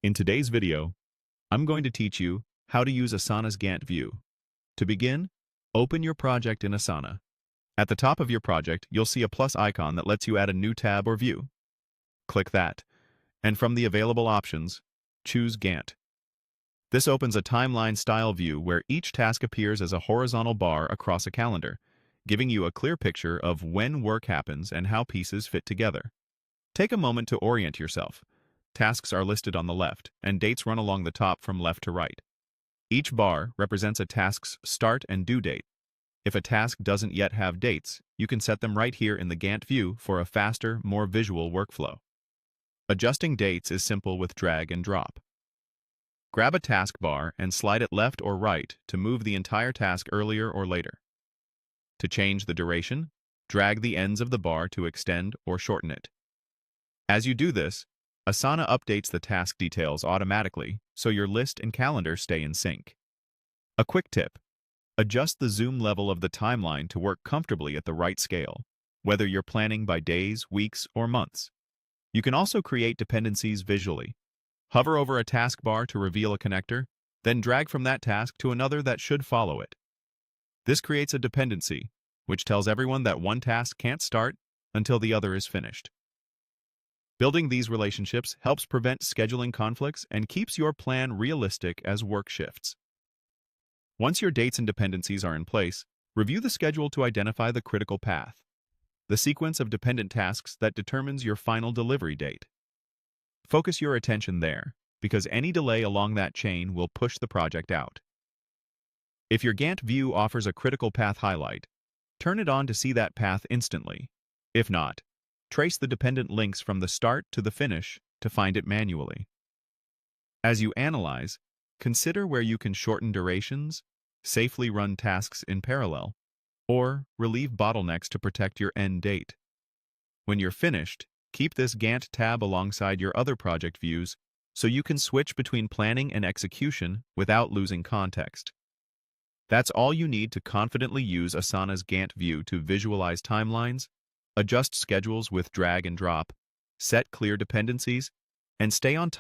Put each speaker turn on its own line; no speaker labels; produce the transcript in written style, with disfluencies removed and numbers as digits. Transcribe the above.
In today's video, I'm going to teach you how to use Asana's Gantt view. To begin, open your project in Asana. At the top of your project, you'll see a plus icon that lets you add a new tab or view. Click that, and from the available options, choose Gantt. This opens a timeline-style view where each task appears as a horizontal bar across a calendar, giving you a clear picture of when work happens and how pieces fit together. Take a moment to orient yourself. Tasks are listed on the left, and dates run along the top from left to right. Each bar represents a task's start and due date. If a task doesn't yet have dates, you can set them right here in the Gantt view for a faster, more visual workflow. Adjusting dates is simple with drag and drop. Grab a taskbar and slide it left or right to move the entire task earlier or later. To change the duration, drag the ends of the bar to extend or shorten it. As you do this, Asana updates the task details automatically so your list and calendar stay in sync. A quick tip: adjust the zoom level of the timeline to work comfortably at the right scale, whether you're planning by days, weeks, or months. You can also create dependencies visually. Hover over a taskbar to reveal a connector, then drag from that task to another that should follow it. This creates a dependency, which tells everyone that one task can't start until the other is finished. Building these relationships helps prevent scheduling conflicts and keeps your plan realistic as work shifts. Once your dates and dependencies are in place, review the schedule to identify the critical path, the sequence of dependent tasks that determines your final delivery date. Focus your attention there, because any delay along that chain will push the project out. If your Gantt view offers a critical path highlight, turn it on to see that path instantly. If not, trace the dependent links from the start to the finish to find it manually. As you analyze, consider where you can shorten durations, safely run tasks in parallel, or relieve bottlenecks to protect your end date. When you're finished, keep this Gantt tab alongside your other project views so you can switch between planning and execution without losing context. That's all you need to confidently use Asana's Gantt view to visualize timelines, adjust schedules with drag and drop, set clear dependencies, and stay on top